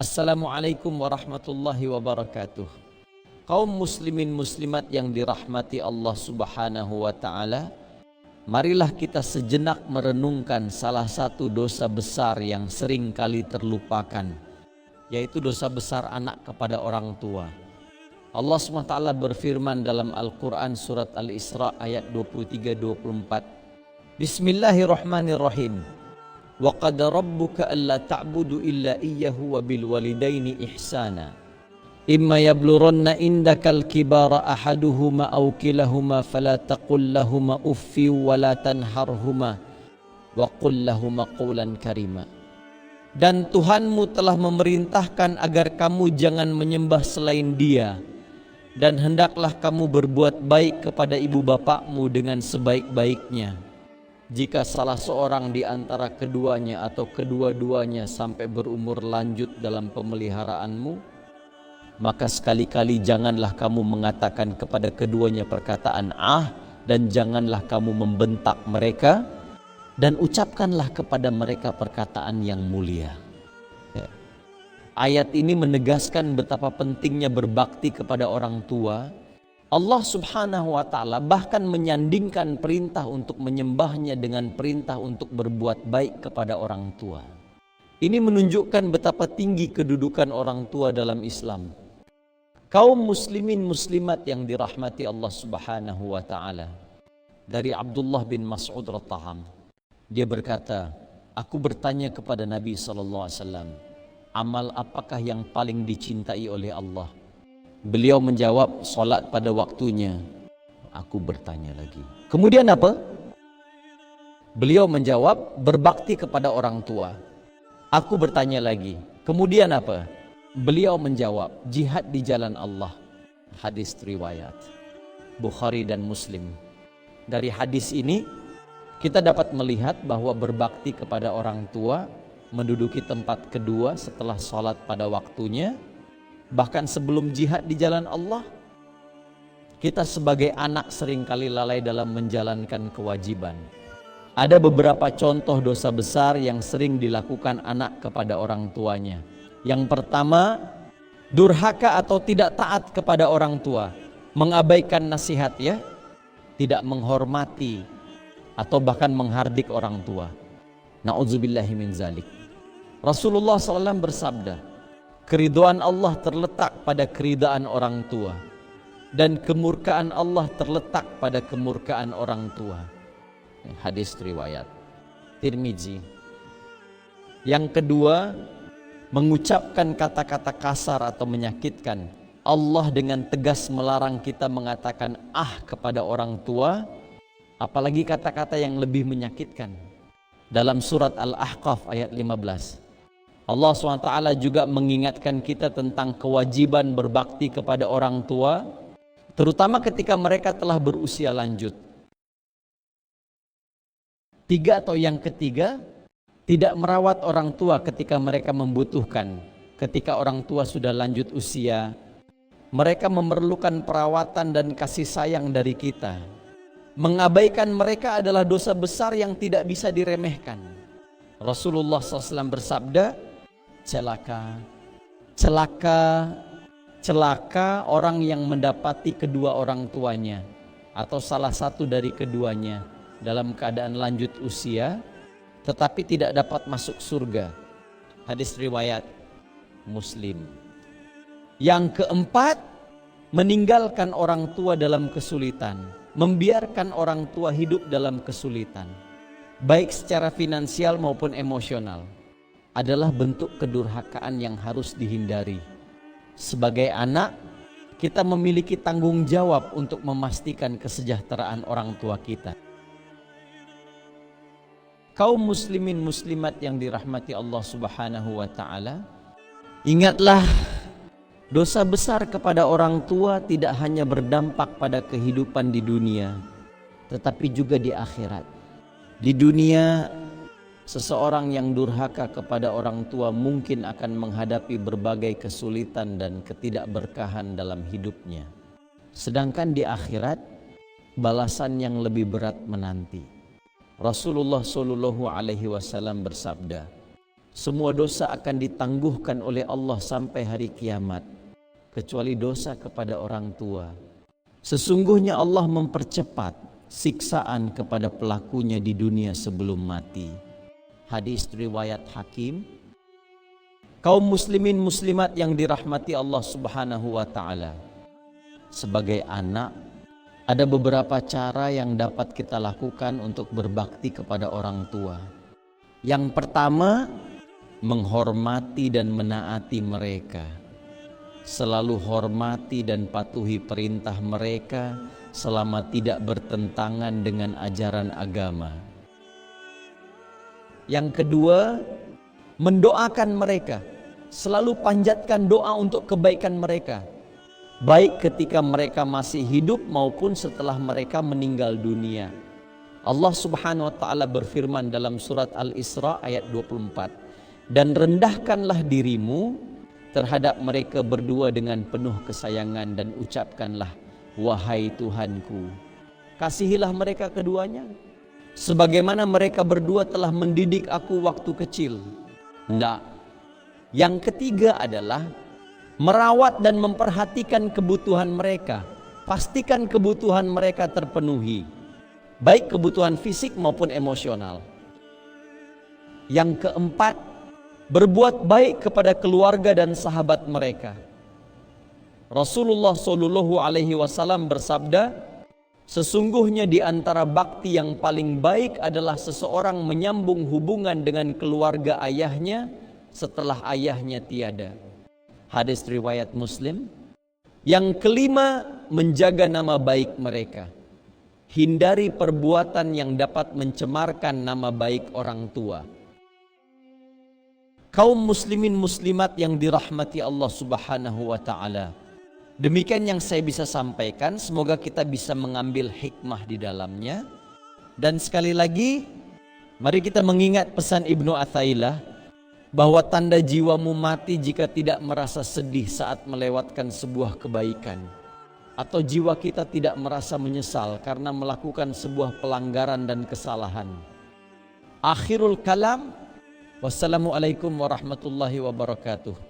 Assalamualaikum warahmatullahi wabarakatuh. Kaum muslimin muslimat yang dirahmati Allah subhanahu wa ta'ala, marilah kita sejenak merenungkan salah satu dosa besar yang sering kali terlupakan, yaitu dosa besar anak kepada orang tua. Allah SWT berfirman dalam Al-Quran surat Al-Isra ayat 23-24. Bismillahirrahmanirrahim. Wa qad rabbuka alla ta'budu illa iyyahu wa bil walidaini ihsana. Imma yablughanna indakal kibara ahaduhuma aw kilahuma fala taqul lahumā uffi wa la tanharhuma wa qul lahumā qawlan karima. Dan Tuhanmu telah memerintahkan agar kamu jangan menyembah selain Dia, dan hendaklah kamu berbuat baik kepada ibu bapakmu dengan sebaik-baiknya. Jika salah seorang di antara keduanya atau kedua-duanya sampai berumur lanjut dalam pemeliharaanmu, maka sekali-kali janganlah kamu mengatakan kepada keduanya perkataan dan janganlah kamu membentak mereka, dan ucapkanlah kepada mereka perkataan yang mulia. Ayat ini menegaskan betapa pentingnya berbakti kepada orang tua. Allah subhanahu wa ta'ala bahkan menyandingkan perintah untuk menyembahnya dengan perintah untuk berbuat baik kepada orang tua. Ini menunjukkan betapa tinggi kedudukan orang tua dalam Islam. Kaum muslimin muslimat yang dirahmati Allah subhanahu wa ta'ala. Dari Abdullah bin Mas'ud radhiyallahu, dia berkata, aku bertanya kepada Nabi SAW, amal apakah yang paling dicintai oleh Allah? Beliau menjawab, solat pada waktunya. Aku bertanya lagi, kemudian apa? Beliau menjawab, berbakti kepada orang tua. Aku bertanya lagi, kemudian apa? Beliau menjawab, jihad di jalan Allah. Hadis riwayat Bukhari dan Muslim. Dari hadis ini kita dapat melihat bahwa berbakti kepada orang tua menduduki tempat kedua setelah solat pada waktunya. Bahkan sebelum jihad di jalan Allah, kita sebagai anak seringkali lalai dalam menjalankan kewajiban. Ada beberapa contoh dosa besar yang sering dilakukan anak kepada orang tuanya. Yang pertama, durhaka atau tidak taat kepada orang tua, mengabaikan nasihat, tidak menghormati atau bahkan menghardik orang tua. Na'udzubillahi min zalik. Rasulullah SAW bersabda, keridhaan Allah terletak pada keridhaan orang tua, dan kemurkaan Allah terletak pada kemurkaan orang tua. Hadis riwayat Tirmizi. Yang kedua, mengucapkan kata-kata kasar atau menyakitkan. Allah dengan tegas melarang kita mengatakan kepada orang tua, apalagi kata-kata yang lebih menyakitkan. Dalam surat Al-Ahqaf ayat 15, Allah SWT juga mengingatkan kita tentang kewajiban berbakti kepada orang tua, terutama ketika mereka telah berusia lanjut. Yang ketiga, tidak merawat orang tua ketika mereka membutuhkan. Ketika orang tua sudah lanjut usia, mereka memerlukan perawatan dan kasih sayang dari kita. Mengabaikan mereka adalah dosa besar yang tidak bisa diremehkan. Rasulullah SAW bersabda, celaka orang yang mendapati kedua orang tuanya atau salah satu dari keduanya dalam keadaan lanjut usia tetapi tidak dapat masuk surga. Hadis riwayat Muslim. Yang keempat, meninggalkan orang tua dalam kesulitan, membiarkan orang tua hidup dalam kesulitan, baik secara finansial maupun emosional, adalah bentuk kedurhakaan yang harus dihindari. Sebagai anak, kita memiliki tanggung jawab untuk memastikan kesejahteraan orang tua kita. Kaum muslimin muslimat yang dirahmati Allah subhanahu wa ta'ala, ingatlah, dosa besar kepada orang tua tidak hanya berdampak pada kehidupan di dunia, tetapi juga di akhirat. Di dunia, seseorang yang durhaka kepada orang tua mungkin akan menghadapi berbagai kesulitan dan ketidakberkahan dalam hidupnya. Sedangkan di akhirat, balasan yang lebih berat menanti. Rasulullah SAW bersabda, Semua dosa akan ditangguhkan oleh Allah sampai hari kiamat, kecuali dosa kepada orang tua. Sesungguhnya Allah mempercepat siksaan kepada pelakunya di dunia sebelum mati. Hadis riwayat Hakim. Kaum muslimin muslimat yang dirahmati Allah Subhanahu wa taala. Sebagai anak, ada beberapa cara yang dapat kita lakukan untuk berbakti kepada orang tua. Yang pertama, menghormati dan menaati mereka. Selalu hormati dan patuhi perintah mereka selama tidak bertentangan dengan ajaran agama. Yang kedua, mendoakan mereka. Selalu panjatkan doa untuk kebaikan mereka, baik ketika mereka masih hidup maupun setelah mereka meninggal dunia. Allah Subhanahu wa taala berfirman dalam surat Al-Isra ayat 24, dan rendahkanlah dirimu terhadap mereka berdua dengan penuh kesayangan dan ucapkanlah, wahai Tuhanku, kasihilah mereka keduanya sebagaimana mereka berdua telah mendidik aku waktu kecil. Tidak. Yang ketiga adalah merawat dan memperhatikan kebutuhan mereka. Pastikan kebutuhan mereka terpenuhi, baik kebutuhan fisik maupun emosional. Yang keempat, berbuat baik kepada keluarga dan sahabat mereka. Rasulullah SAW bersabda, sesungguhnya di antara bakti yang paling baik adalah seseorang menyambung hubungan dengan keluarga ayahnya setelah ayahnya tiada. Hadis riwayat Muslim. Yang kelima, menjaga nama baik mereka. Hindari perbuatan yang dapat mencemarkan nama baik orang tua. Kaum muslimin muslimat yang dirahmati Allah Subhanahu wa taala. Demikian yang saya bisa sampaikan, semoga kita bisa mengambil hikmah di dalamnya. Dan sekali lagi, mari kita mengingat pesan Ibnu Athailah bahwa tanda jiwamu mati jika tidak merasa sedih saat melewatkan sebuah kebaikan, atau jiwa kita tidak merasa menyesal karena melakukan sebuah pelanggaran dan kesalahan. Akhirul kalam. Wassalamualaikum warahmatullahi wabarakatuh.